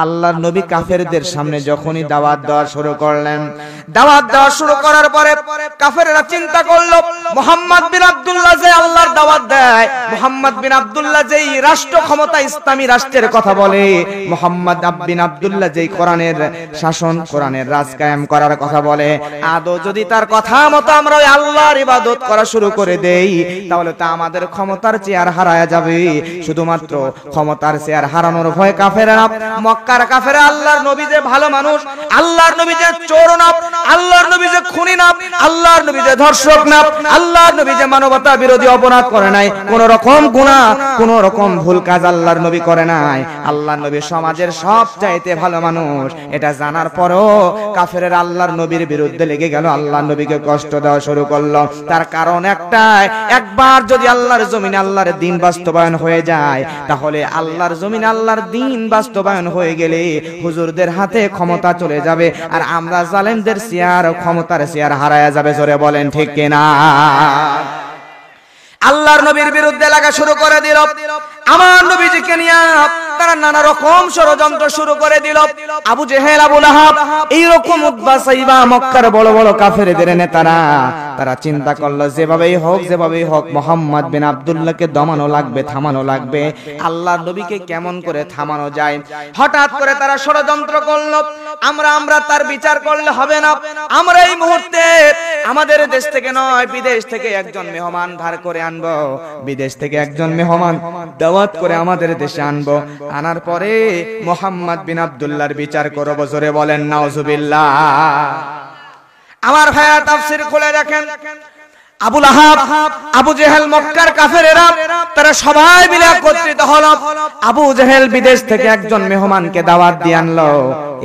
আল্লাহর নবী কাফেরদের সামনে যখনই দাওয়াত দেওয়া শুরু করলেন, দাওয়াত দেওয়া শুরু করার পরে কাফেররা চিন্তা করলো মুহাম্মদ বিন আব্দুল্লাহ যে আল্লাহর দাওয়াত দেয়, মুহাম্মদ বিন আব্দুল্লাহ যেই রাষ্ট্র ক্ষমতা ইসলামী রাষ্ট্রের কথা বলে, মুহাম্মদ বিন আব্দুল্লাহ যেই কোরআনের শাসন কোরআনের রাজ কায়েম করার কথা বলে, আদৌ যদি তার কথা মতো আমরা ওই আল্লাহর ইবাদত করা শুরু করে দেই তাহলে তা আমাদের ক্ষমতার চেয়ার হারায়া যাবে। শুধুমাত্র ক্ষমতার চেয়ার হারানোর ভয়ে কাফেররা মক্কার কাফেররা আল্লাহর নবী যে ভালো মানুষ, আল্লাহর নবী যে চোর না, আল্লাহর নবী যে খুনি না, আল্লাহর নবী যে ধর্ষক না, আল্লাহর নবী যে মানবতা বিরোধী অপরাধ করে নাই, কোন রকম গুনাহ কোন রকম ভুল কাজ আল্লাহর নবী করে নাই, আল্লাহর নবী সমাজের সবচাইতে ভালো মানুষ, এটা জানার পরেও কাফেররা আল্লাহর নবীর বিরুদ্ধে লেগে গেল, আল্লাহর নবীকে কষ্ট দেওয়া শুরু করলো। তার কারণ একটাই, একবার যদি আল্লাহর জমিনে আল্লাহর দ্বীন বাস্তবায়ন হয়ে যায় তাহলে আল্লাহর জমিনে আল্লাহর দ্বীন বাস্তবায়ন হয়ে গেলে হুজুরদের হাতে ক্ষমতা চলে যাবে আর আমরা জালেমদের চেয়ার ক্ষমতার চেয়ার হারায়া যাবে। জোরে বলেন ঠিক কিনা? আল্লাহর নবীর বিরুদ্ধে লাগা শুরু করে দিল। আমার নবীজিকে নিয়ে তারা নানা রকম ষড়যন্ত্র শুরু করে দিল। আবু জেহেল, আবু লাহাব, এইরকম উতবা সাইবা মক্কার বড় বড় কাফেরদের নেতারা তারা চিন্তা করলো যেভাবেই হোক মুহাম্মদ বিন আব্দুল্লাহকে দমানো লাগবে, থামানো লাগবে। আল্লাহর নবীকে কেমন করে থামানো যায়? হঠাৎ করে তারা ষড়যন্ত্র করলো, আমরা তার বিচার করলে হবে না, আমরা এই মুহূর্তে আমাদের দেশ থেকে নয় বিদেশ থেকে একজন মেহমান ধার করে আনবো, বিদেশ থেকে একজন মেহমান দাওয়াত করে আমাদের দেশে আনবো, আনার পরে মুহাম্মদ বিন আব্দুল্লাহর বিচার করব। জোরে বলেন নাউজুবিল্লাহ। আমার ভাইয়া তাফসীর খুলে দেখেন, আবু লাহাব, আবু জেহেল মক্কার কাফেরেরা তারা সবাই মিলে একত্রিত হলো। আবু জেহেল বিদেশ থেকে একজন মেহমানকে দাওয়াত দিয়ে আনলো।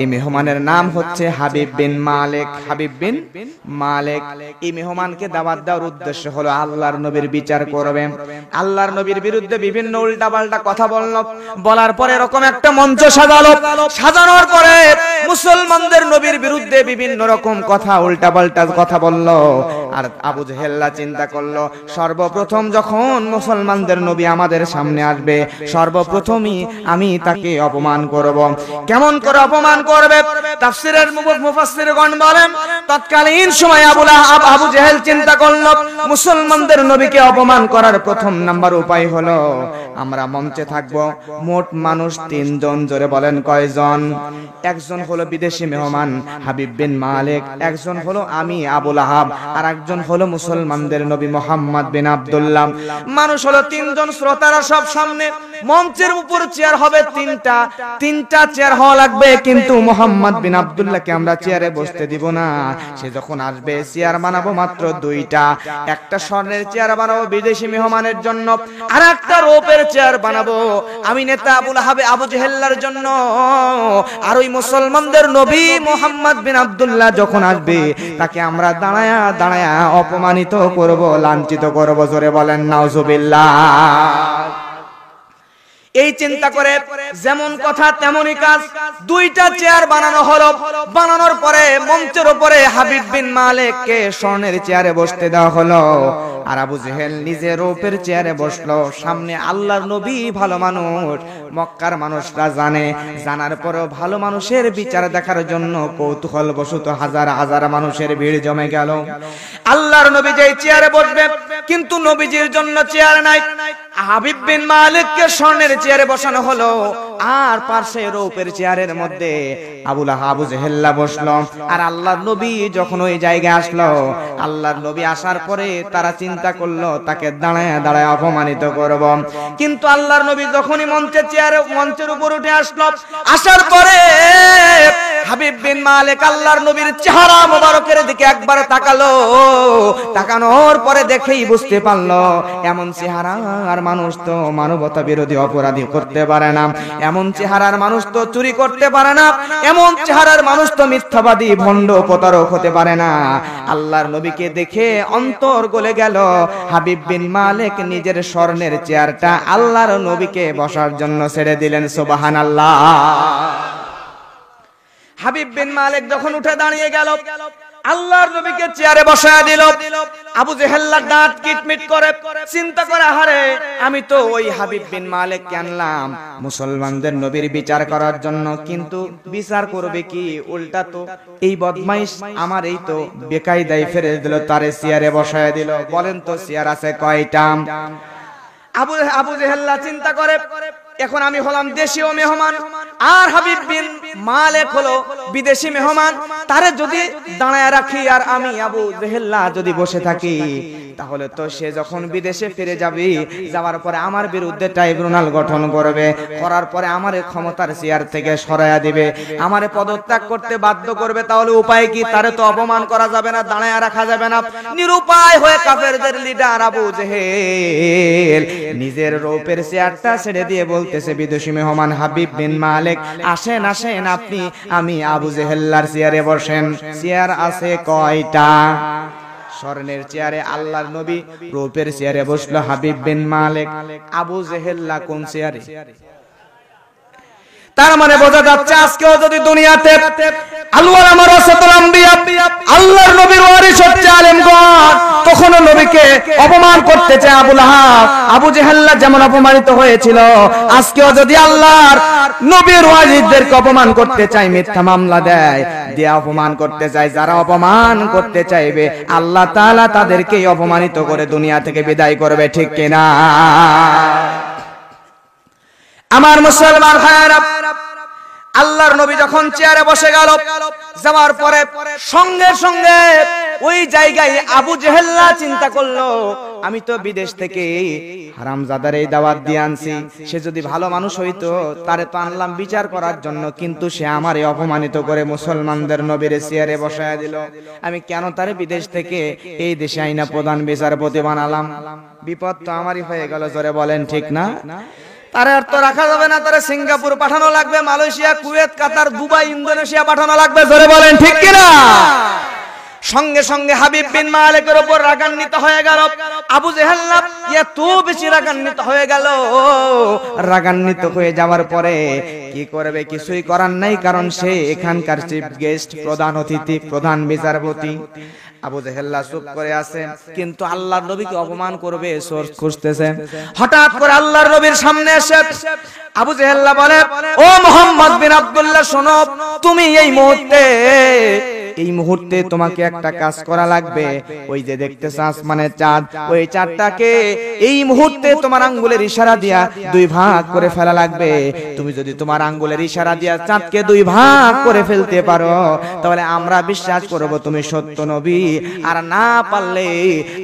এই মেহমানের নাম হচ্ছে হাবিব বিন মালিক। হাবিব বিন মালিক এই মেহমানকে দাওয়াত দেওয়ার উদ্দেশ্য হলো আল্লাহর নবীর বিচার করবে। আল্লাহর নবীর বিরুদ্ধে বিভিন্ন উল্টাপাল্টা কথা বললো, বলার পরে এরকম একটা মঞ্চ সাজালো, সাজানোর পরে মুসলমানদের নবীর বিরুদ্ধে বিভিন্ন রকম কথা উল্টাপাল্টা কথা বললো। আর আবু জেহেল চিন্তা করলো সর্বপ্রথম যখন মুসলমানদের নবী আমাদের সামনে আসবে সর্বপ্রথমই আমি তাকে অপমান করব। কেমন করে অপমান করবে? তাফসীরের মুফাসসিরগণ বলেন তৎকালীন সময় আবু জেহেল চিন্তা করলো মুসলমানদের নবীকে অপমান করার প্রথম নাম্বার উপায় হলো আমরা মঞ্চে থাকব মোট মানুষ তিনজন। জোরে বলেন কয়জন? একজন হলো বিদেশি মেহমান হাবিব বিন মালিক, একজন হলো আমি আবু লাহাব, আর একজন হলো মুসলমানদের নবী মুহাম্মদ বিন আব্দুল্লাহ। মানুষ হলো তিনজন। শ্রোতারা সব সামনে, মঞ্চের উপর চেয়ার হবে তিনটা চেয়ার হওয়া লাগবে, কিন্তু মুহাম্মদ বিন আব্দুল্লাহকে আমরা চেয়ারে বসতে দিব না। সে যখন আসবে চেয়ার বানাবো মাত্র দুইটা, একটা স্বর্ণের চেয়ার বানাবো বিদেশি মেহমানের জন্য, আর একটা রূপের চেয়ার বানাবো আমি নেতা আবু লাহাব আবু জেহেলের জন্য। আর ওই মুসলমানদের নবী মুহাম্মদ বিন আব্দুল্লাহ যখন আসবে তাকে আমরা দাঁড়ায়া দাঁড়ায়া অপমানিত করব, লাঞ্ছিত করব। জোরে বলেন নাউজুবিল্লাহ। এই চিন্তা করে যেমন কথা তেমনই কাজ, দুইটা চেয়ার বানানো হলো। বানানোর পরে মঞ্চের উপরে হাবিব বিন মালিককে স্বর্ণের চেয়ারে বসতে দেওয়া হলো, আর আবু জেহেল নিজে রূপের চেয়ারে বসলো। সামনে আল্লাহর নবী ভালো মানুষ, মক্কার মানুষরা জানে, জানার পরেও ভালো মানুষের বিচার দেখার জন্য কৌতূহল বশত হাজার হাজার মানুষের ভিড় জমে গেল। আল্লাহর নবী যেই চেয়ারে বসবে কিন্তু নবীজির জন্য চেয়ার নাই। হাবিব বিন মালিককে স্বর্ণের চেয়ারে বসানো হলো, আর পাশে রূপের চেয়ারের মধ্যে আবু লাহাব আবু জেহেল বসলো। আর আল্লাহর নবী যখন ওই জায়গায় আসলো, আল্লাহর নবী আসার পরে তারা চিন্তা করলো তাকে দাঁড়ায় দাঁড়ায় অপমানিত করব। কিন্তু আল্লাহর নবী যখনই মঞ্চের উপর উঠে আসলো, আসার পরে হাবিব বিন মালিক আল্লাহর নবীর চেহারা মোবারকের দিকে একবার তাকালো। তাকানোর পরে দেখেই বুঝতে পারলো এমন চেহারার মানুষ তো মানবতা বিরোধী অপরাধী করতে পারে না, এমন চেহারার মানুষ তো চুরি করতে পারে না, এমন চেহারার মানুষ তো মিথ্যাবাদী ভণ্ড প্রতারক হতে পারে না। আল্লাহর নবীকে দেখে অন্তর গলে গেল। হাবিব বিন মালিক নিজের স্বর্ণের চেয়ারটা আল্লাহর নবীকে বসার জন্য ছেড়ে দিলেন। সুবহানাল্লাহ। হাবিব বিন মালিক যখন উঠে দাঁড়িয়ে গেল, আল্লাহর নবীকে চেয়ারে বসায় দিল। আবু জেহেল দাঁত কিটমিট করে চিন্তা করে, আহারে আমি তো ওই হাবিব বিন মালিককে আনলাম মুসলমানদের নবীর বিচার করার জন্য, কিন্তু বিচার করবে কি? উল্টা তো এই বদমাইশ আমার এই তো বেকায়দায় ফেলে দিল, তারে চেয়ারে বসায় দিল। বলেন তো চেয়ার আছে কয়টা? আবু জেহেল চিন্তা করে, এখন আমি হলাম দেশীয় মেহমান আর হাবিব বিন মালিক হলো বিদেশি মেহমান, তারে যদি দাঁড়ায় রাখি আর আমি আবু জেহেল যদি বসে থাকি, তাহলে তো সে যখন বিদেশে ফিরে যাবে, যাওয়ার পরে আমার বিরুদ্ধে ট্রাইব্যুনাল গঠন করবে, করার পরে আমার ক্ষমতার চেয়ার থেকে সরাইয়া দিবে, আমারে পদত্যাগ করতে বাধ্য করবে। তাহলে উপায় কি? তারে তো অপমান করা যাবে না, দাঁড়ায় রাখা যাবে না। নিরুপায় হয়ে কাফেরদের লিডার আবু জেহেল নিজের রূপের চেয়ারটা ছেড়ে দিয়ে বলতেছে, বিদেশি মেহমান হাবিব বিন মালিক আসেন আসেন, আপনি আমি আবু জেহেল্লার চেয়ারে বসেন। চেয়ার আছে কয়টা? স্বর্ণের চেয়ারে আল্লাহর নবী, রূপের চেয়ারে বসলো হাবিব বিন মালিক। আবু জেহেল্লা কোন চেয়ারে? তার মানে বোঝা যাচ্ছে আজকেও যদি দুনিয়াতে আল্লাহর নবীর ওয়ারিস হচ্ছে আলেমগণ, তখন নবীকে অপমান করতে চায় আবু লাহাব, আবু জেহেল্লা যেমন অপমানিত হয়েছিল, আজকেও যদি আল্লাহর নবীর ওয়ারিসদেরকে অপমান করতে চায়, মিথ্যা মামলা দেয় দিয়ে অপমান করতে চায়, যারা অপমান করতে চাইবে আল্লাহ তাআলা তাদেরকে অপমানিত করে দুনিয়া থেকে বিদায় করবে। ঠিক কিনা? আমার মুসলমান ভাইরা, আল্লাহর নবী যখন চেয়ারে বসে গেল, যাওয়ার পরে সঙ্গে সঙ্গে ওই জায়গায় আবু জেহেল্লা চিন্তা করলো, আমি তো বিদেশ থেকে হারামজাদার এই দাওয়াত দিয়ে আনছি, সে যদি ভালো মানুষ হইতো তারে তো আনলাম বিচার করার জন্য, কিন্তু সে আমারে অপমানিত করে মুসলমানদের নবীর চেয়ারে বসায় দিল। আমি কেন তারে বিদেশ থেকে এই দেশে আইনা প্রধান বিচারপতি বানালাম? বিপদ তো আমারই হয়ে গেল। জোরে বলেন ঠিক না? তারে আর তো রাখা যাবে না, তারে সিঙ্গাপুর পাঠানো লাগবে, মালয়েশিয়া, কুয়েত, কাতার, দুবাই, ইন্দোনেশিয়া পাঠানো লাগবে। জোরে বলেন ঠিক কিনা? সঙ্গে সঙ্গে হাবিব বিন মালিকের উপর রাগান্বিত হয়ে গেল আবু জেহেল, এত বেশি রাগান্বিত হয়ে গেল। রাগান্বিত হয়ে যাওয়ার পরে কি করবে? কিছুই করার নাই, কারণ সে এখানকার চিফ গেস্ট, প্রধান অতিথি, প্রধান বিচারপতি। আবু জেহেল্লা চুপ করে আছে, কিন্তু আল্লাহর নবীকে অপমান করবে সোর্স খুঁজতেছে। হঠাৎ করে আল্লাহর নবীর সামনে এসে আবু জেহেল্লা বলে, ও মুহাম্মদ বিন আব্দুল্লাহ, শোনো, তুমি এই মুহূর্তে তোমাকে একটা কাজ করা লাগবে। ওই যে দেখতেছ আসমানের চাঁদ, ওই চাঁদটাকে এই মুহূর্তে তোমার আঙ্গুলের ইশারা দিয়া দুই ভাগ করে ফেলা লাগবে। তুমি যদি তোমার আঙ্গুলের ইশারা দিয়া চাঁদকে দুই ভাগ করে ফেলতে পারো, তাহলে আমরা বিশ্বাস করব তুমি সত্য নবী, আর না পারলে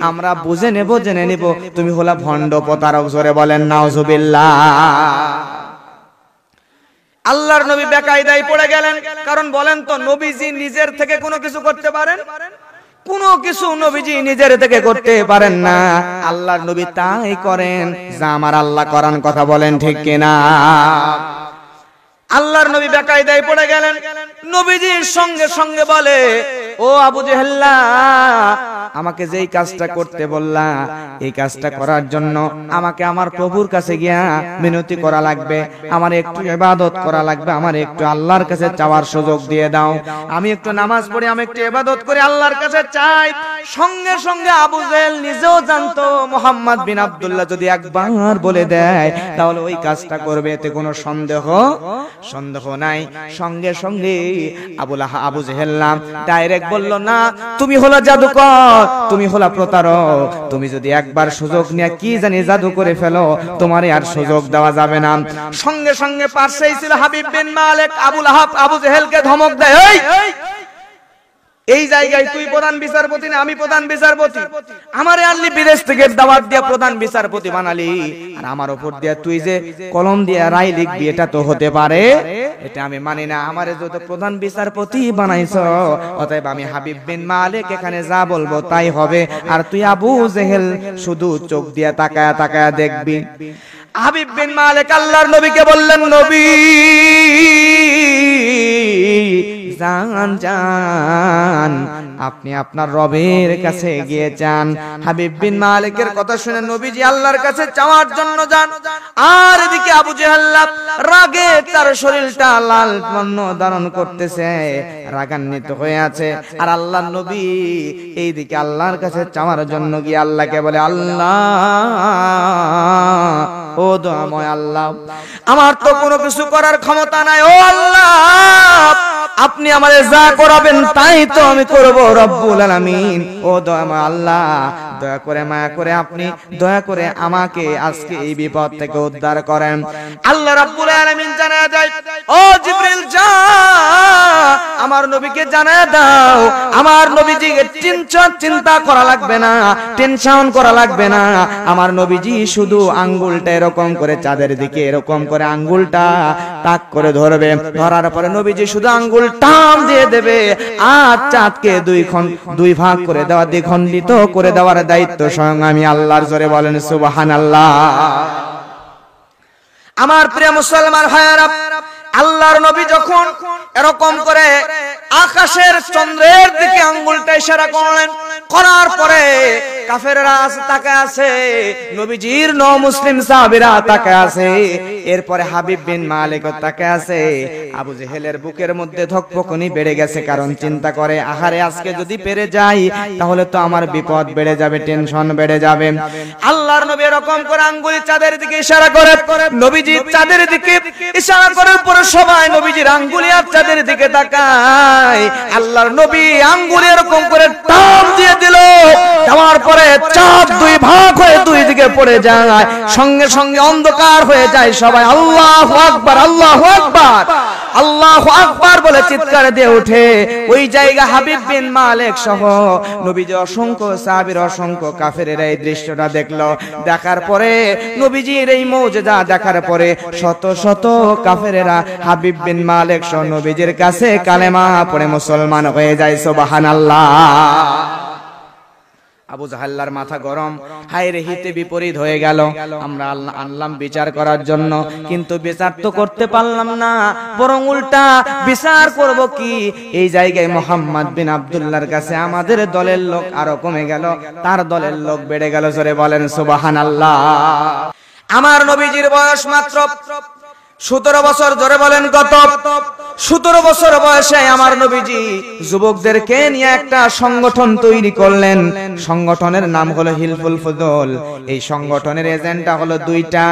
আমরা বুঝে নেব, জেনে নেব তুমি হলা ভণ্ড প্রতারক। জোরে বলেন নাউজুবিল্লাহ। আল্লাহর নবী বেকায়দায় পড়ে গেলেন, কারণ বলেন তো, নবীজি নিজের থেকে কোনো কিছু করতে পারেন? কোনো কিছু নবীজি নিজের থেকে করতে পারেন না, আল্লাহর নবী তাই করেন যা আমার আল্লাহ করান। কথা বলেন ঠিক কিনা? আল্লাহর নবী বেকায়দায় পড়ে গেলেন। নবীজির সঙ্গে সঙ্গে বলে, ও আবু জেহেল্লা, আমাকে যেই কাজটা করতে বললা, এই কাজটা করার জন্য আমাকে আমার প্রভুর কাছে গিয়া মিনতি করা লাগবে, আমার একটু ইবাদত করা লাগবে, আমার একটু আল্লাহর কাছে চাওয়ার সুযোগ দিয়ে দাও। আমি একটু নামাজ পড়ি, আমি একটু ইবাদত করি, আল্লাহর কাছে চাই। সঙ্গে সঙ্গে আবু জেহেল নিজেও জানতো মুহাম্মদ বিন আব্দুল্লাহ যদি একবার বলে দেয় তাহলে ওই কাজটা করবে, এতে কোনো সন্দেহ নাই। সঙ্গে সঙ্গে আবু জেহেল ডাইরেক্ট বলল, না, তুমি হলো জাদুকর, তুমি হলো প্রতারক, তুমি যদি একবার সুযোগ নিয়ে কি জানি জাদু করে ফেলো, তোমারে আর সুযোগ দেওয়া যাবে না। সঙ্গে সঙ্গে পাশেই ছিল হাবিব বিন মালিক। আবু জেহেলকে ধমক দেয়, এই জায়গায় তুই প্রধান বিচারপতি না, আমি প্রধান বিচারপতি, আমারে আনলি বিদেশ থেকে দাওয়াত দিয়ে প্রধান বিচারপতি বানালি, আর আমার উপর দিয়ে তুই যে কলম দিয়ে রায় লিখবি, এটা তো হতে পারে? এটা আমি মানি না। আমারে যত প্রধান বিচারপতি বানাইছো, অতএব আমি হাবিব বিন মালিক এখানে যা বলবো তাই হবে, আর তুই আবু জেহেল শুধু চোখ দিয়ে তাকায়া তাকায়া দেখবি। হাবিব বিন মালিক আল্লাহর নবীকে বললেন, নবী জান জান, আপনি আপনার রবের কাছে গিয়ে চান। হাবিব বিন মালিকের কথা শুনে নবীজি আল্লাহর কাছে চাওয়ার জন্য যান। আর এদিকে আবু জেহেল রাগে তার শরীরটা লাল বর্ণ ধারণ করতেছে, রাগান্বিত হয়ে আছে। আর আল্লাহর নবী এইদিকে আল্লাহর কাছে চাওয়ার জন্য গিয়ে আল্লাহকে বলে, আল্লাহ ও দয়াময় আল্লাহ, আমার তো কোনো কিছু করার ক্ষমতা নাই, ও আল্লাহ আপনি আমারে যা করাবেন তাই তো আমি করব রব্বুল আলামিন। ও দয়াময় আল্লাহ, দয়া করে মায়া করে আপনি দয়া করে আমাকে আজকে এই বিপদ থেকে উদ্ধার করেন। আল্লাহ রাব্বুল আলামিন জানায় দেয়, ও জিবরিল যা আমার নবীকে জানায় দাও, আমার নবীজিকে চিন্তা করা লাগবে না, টেনশন করা লাগবে না। আমার নবীজি শুধু আঙ্গুলটা এরকম করে চাঁদের দিকে এরকম করে আঙ্গুলটা তাক করে ধরবে, ধরার পরে নবীজি শুধু আঙ্গুল টান দিয়ে দেবে, আর চাঁদকে দুই ভাগ করে দেওয়া, দ্বিখণ্ডিত করে দেওয়ার দায়িত্ব স্বয়ং আমি আল্লাহর। জোরে বলেন সুবহানাল্লাহ। আমার প্রিয় মুসলমান ভাইরা, আল্লাহর নবী যখন এরকম করে আকাশের চন্দ্রের দিকে আঙ্গুলটা ইশারা করলেন, করার পরে কাফেররা তাকায় আছে, নবীজির মুসলিম সাহাবীরা তাকায় আছে, এরপরে হাবিব বিন মালিকও তাকায় আছে। আবু জেহেলের বুকের মধ্যে ধকপকনি বেড়ে গেছে, কারণ চিন্তা করে আহারে আজকে যদি পেরে যাই তাহলে তো আমার বিপদ বেড়ে যাবে, টেনশন বেড়ে যাবে। আল্লাহর নবী এরকম করে আঙ্গুলি চাঁদের দিকে ইশারা করে, নবীজি চাঁদের দিকে ইশারা করার পরে সবাই নবীজির আঙ্গুলি আর চাঁদের দিকে তাকায়। আল্লাহর নবী আঙ্গুলি এরকম করে টান দিয়ে দিল, দেওয়ার পরে চাঁদ দুই ভাগ হয়ে দুই দিকে পড়ে যায়, সঙ্গে সঙ্গে অন্ধকার হয়ে যায়। সবাই আল্লাহু আকবার, আল্লাহু আকবার, আল্লাহু আকবার বলে চিৎকার দিয়ে ওঠে। ওই জায়গা হাবিব বিন মালিক সহ নবীজি অসংখ্য সাহাবীর অসংখ্য কাফেরেরা এই দৃশ্যটা দেখলো। দেখার পরে নবীজির এই মুজিজা দেখার পরে শত শত কাফেরেরা হাবিব বিন মালিক সহ নবীজির কাছে কালেমা পড়ে মুসলমান হয়ে যায়। সুবহানাল্লাহ। আবু জাহেলের মাথা গরম, হায় রে হিতে বিপরীত হয়ে গেল। আমরা আনলাম বিচার করার জন্য, কিন্তু বিচার তো করতে পারলাম না, বরং উল্টা বিচার করব কি? এই জায়গায় মুহাম্মদ বিন আব্দুল্লাহর কাছে আমাদের দলের লোক আরো কমে গেল, তার দলের লোক বেড়ে গেল। জোরে বলেন সুবহানাল্লাহ। আমার নবীজির বয়স মাত্র 17 বছর। জোরে বলেন কত? 17 বছর বয়সে আমার নবীজি যুবকদেরকে নিয়ে একটা সংগঠন তৈরি করলেন। সংগঠনের নাম হলো হিলফুল ফুজুল। এই সংগঠনের এজেন্ডা হলো দুইটা,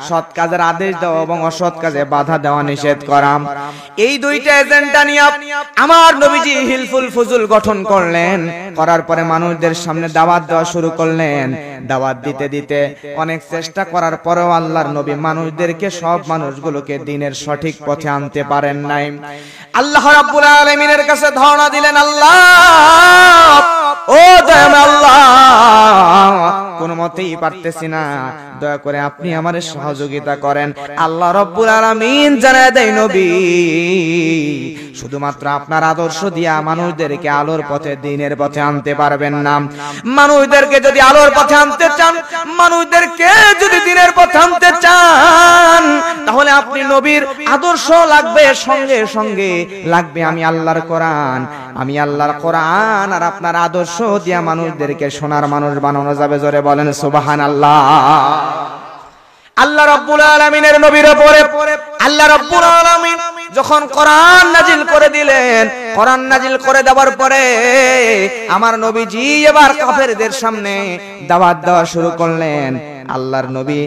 সৎ কাজের আদেশ দেওয়া এবং অসৎ কাজে বাধা দেওয়া নিষেধ করা। এই দুইটা এজেন্ডা নিয়ে আমার নবীজি হিলফুল ফুজুল গঠন করলেন। করার পরে মানুষদের সামনে দাওয়াত দেওয়া শুরু করলেন। দাওয়াত দিতে দিতে অনেক চেষ্টা করার পরেও আল্লাহর নবী মানুষদেরকে, সব মানুষগুলোকে দ্বীনের সঠিক পথে আনতে পারেন নাই। আল্লাহ রাব্বুল আলামিনের কাছে ধারণা দিলেন, আল্লাহ ও দয়াময় আল্লাহ, কোনো মতেই পারতেছি না, দয়া করে আপনি আমারে সহযোগিতা করেন। আল্লাহ রাব্বুল আলামিন জানায় দেয়, নবী শুধুমাত্র আপনার আদর্শ দিয়া মানুষদেরকে আলোর পথে, দ্বীনের পথে আনতে পারবেন না। মানুষদেরকে যদি আলোর পথে আনতে চান, মানুষদেরকে যদি দ্বীনের পথে আনতে চান, তাহলে আপনি নবীর আদর্শ লাগবে, সঙ্গে সঙ্গে লাগবে আমি আল্লাহর কোরআন। আমি আল্লাহর কোরআন আর আপনার আদর্শ দিয়া মানুষদেরকে সোনার মানুষ বানানো যাবে। জোরে বলেন সুবহানাল্লাহ। আল্লাহ রাব্বুল আলামিনের নবীর উপরে আল্লাহ রাব্বুল আলামিন যখন কোরআন নাজিল করে দিলেন, কোরআন নাজিল করে দেওয়ার পরে আমার নবীজি এবার কাফেরদের সামনে দাওয়াত দেওয়া শুরু করলেন। আল্লাহর নবী